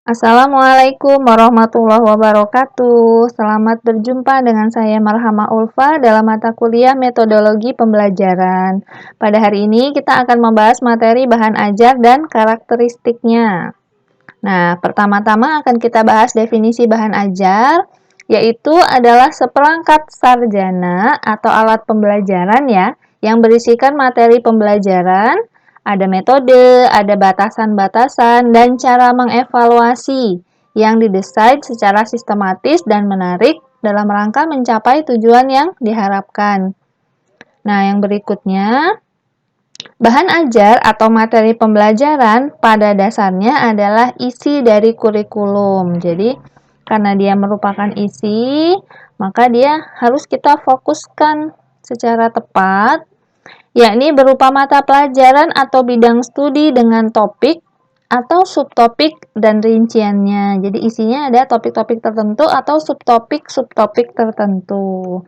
Assalamualaikum warahmatullahi wabarakatuh. Selamat berjumpa dengan saya Marhama Ulfa dalam mata kuliah Metodologi Pembelajaran. Pada hari ini kita akan membahas materi bahan ajar dan karakteristiknya. Nah, pertama-tama akan kita bahas definisi bahan ajar, yaitu adalah seperangkat sarjana atau alat pembelajaran ya, yang berisikan materi pembelajaran, ada metode, ada batasan-batasan, dan cara mengevaluasi yang didesain secara sistematis dan menarik dalam rangka mencapai tujuan yang diharapkan. Nah, yang berikutnya, bahan ajar atau materi pembelajaran pada dasarnya adalah isi dari kurikulum. Jadi, karena dia merupakan isi, maka dia harus kita fokuskan secara tepat, yakni berupa mata pelajaran atau bidang studi dengan topik atau subtopik dan rinciannya. Jadi isinya ada topik-topik tertentu atau subtopik-subtopik tertentu.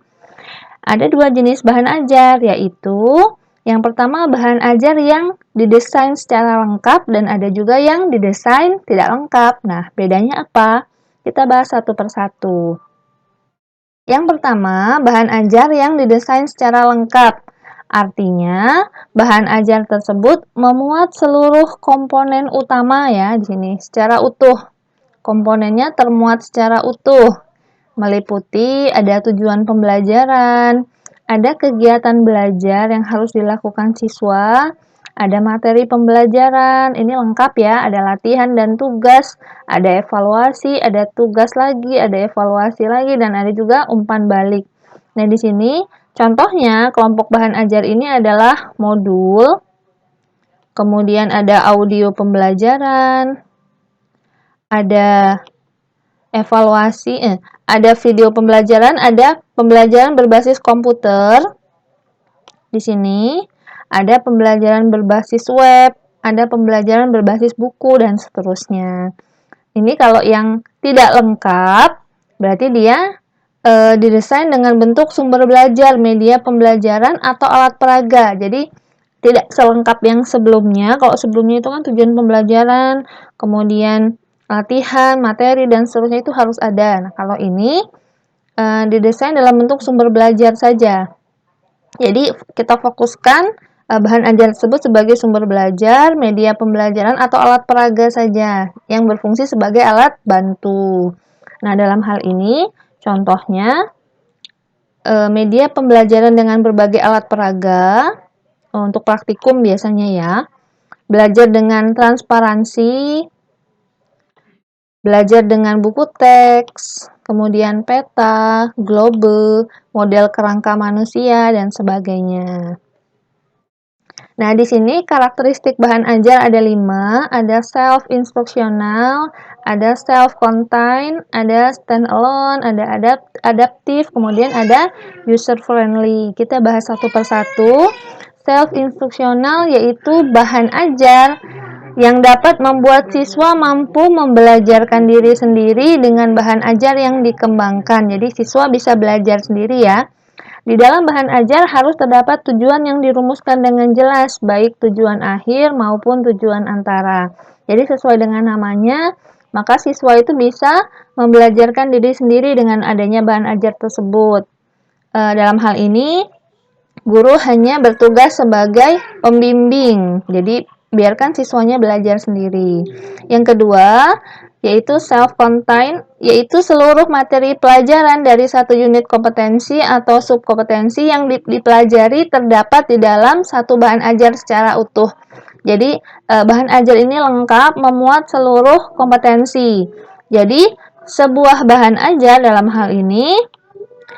Ada dua jenis bahan ajar, yaitu yang pertama bahan ajar yang didesain secara lengkap dan ada juga yang didesain tidak lengkap. Nah, bedanya apa? Kita bahas satu persatu. Yang pertama, bahan ajar yang didesain secara lengkap. Artinya, bahan ajar tersebut memuat seluruh komponen utama ya di sini secara utuh. Komponennya termuat secara utuh, meliputi ada tujuan pembelajaran, ada kegiatan belajar yang harus dilakukan siswa, ada materi pembelajaran, ini lengkap ya, ada latihan dan tugas, ada evaluasi, ada tugas lagi, ada evaluasi lagi, dan ada juga umpan balik. Nah, di sini contohnya kelompok bahan ajar ini adalah modul, kemudian ada audio pembelajaran, ada evaluasi, ada video pembelajaran, ada pembelajaran berbasis komputer. Di sini ada pembelajaran berbasis web, ada pembelajaran berbasis buku, dan seterusnya. Ini kalau yang tidak lengkap, berarti dia didesain dengan bentuk sumber belajar, media pembelajaran, atau alat peraga. Jadi, tidak selengkap yang sebelumnya. Kalau sebelumnya itu kan tujuan pembelajaran, kemudian latihan, materi, dan seterusnya itu harus ada. Nah, kalau ini didesain dalam bentuk sumber belajar saja. Jadi, kita fokuskan bahan ajar tersebut sebagai sumber belajar, media pembelajaran, atau alat peraga saja yang berfungsi sebagai alat bantu. Nah, dalam hal ini, contohnya media pembelajaran dengan berbagai alat peraga, untuk praktikum biasanya ya, belajar dengan transparansi, belajar dengan buku teks, kemudian peta, globe, model kerangka manusia, dan sebagainya. Nah, di sini karakteristik bahan ajar ada 5, ada self-instructional, ada self-contained, ada stand-alone, ada adaptive, kemudian ada user-friendly. Kita bahas satu persatu. Self-instructional yaitu bahan ajar yang dapat membuat siswa mampu membelajarkan diri sendiri dengan bahan ajar yang dikembangkan. Jadi, siswa bisa belajar sendiri ya. Di dalam bahan ajar harus terdapat tujuan yang dirumuskan dengan jelas, baik tujuan akhir maupun tujuan antara. Jadi, sesuai dengan namanya, maka siswa itu bisa membelajarkan diri sendiri dengan adanya bahan ajar tersebut. Dalam hal ini, guru hanya bertugas sebagai pembimbing. Jadi, biarkan siswanya belajar sendiri. Yang kedua, yaitu self-contained, yaitu seluruh materi pelajaran dari satu unit kompetensi atau subkompetensi yang dipelajari terdapat di dalam satu bahan ajar secara utuh. Jadi, bahan ajar ini lengkap memuat seluruh kompetensi. Jadi, sebuah bahan ajar dalam hal ini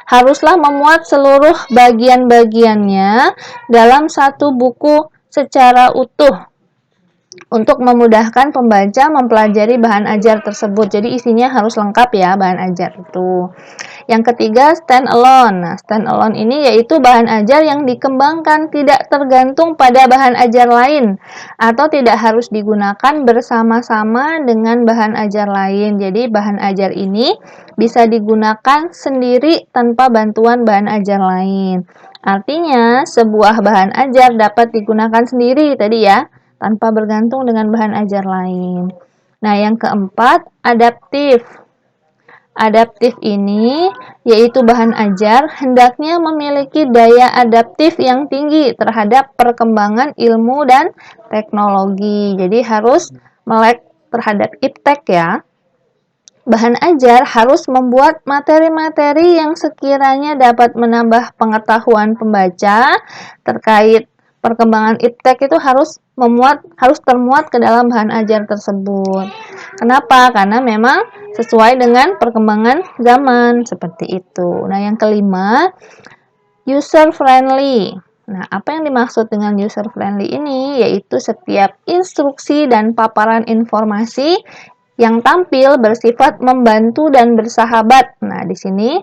haruslah memuat seluruh bagian-bagiannya dalam satu buku secara utuh untuk memudahkan pembaca mempelajari bahan ajar tersebut. Jadi isinya harus lengkap ya bahan ajar itu. Yang ketiga, stand alone. Nah, stand alone ini yaitu bahan ajar yang dikembangkan tidak tergantung pada bahan ajar lain atau tidak harus digunakan bersama-sama dengan bahan ajar lain. Jadi bahan ajar ini bisa digunakan sendiri tanpa bantuan bahan ajar lain. Artinya, sebuah bahan ajar dapat digunakan sendiri tadi ya, tanpa bergantung dengan bahan ajar lain. Nah, yang keempat, adaptif. Adaptif ini yaitu bahan ajar hendaknya memiliki daya adaptif yang tinggi terhadap perkembangan ilmu dan teknologi. Jadi harus melek terhadap iptek ya. Bahan ajar harus membuat materi-materi yang sekiranya dapat menambah pengetahuan pembaca terkait perkembangan iptek itu harus termuat ke dalam bahan ajar tersebut. Kenapa? Karena memang sesuai dengan perkembangan zaman seperti itu. Nah, yang kelima, user friendly. Nah, apa yang dimaksud dengan user friendly ini? Yaitu setiap instruksi dan paparan informasi yang tampil bersifat membantu dan bersahabat. Nah, di sini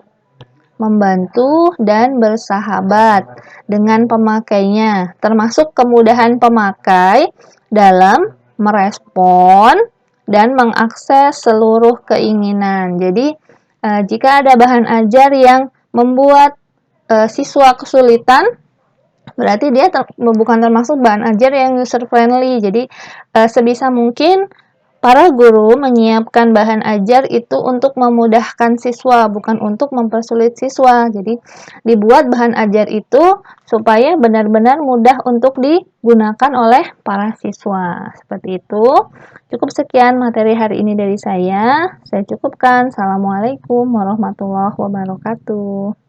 membantu dan bersahabat dengan pemakainya, termasuk kemudahan pemakai dalam merespon dan mengakses seluruh keinginan. Jadi, jika ada bahan ajar yang membuat siswa kesulitan, berarti dia bukan termasuk bahan ajar yang user friendly. Jadi, sebisa mungkin para guru menyiapkan bahan ajar itu untuk memudahkan siswa, bukan untuk mempersulit siswa. Jadi, dibuat bahan ajar itu supaya benar-benar mudah untuk digunakan oleh para siswa. Seperti itu. Cukup sekian materi hari ini dari saya. Saya cukupkan. Assalamualaikum warahmatullahi wabarakatuh.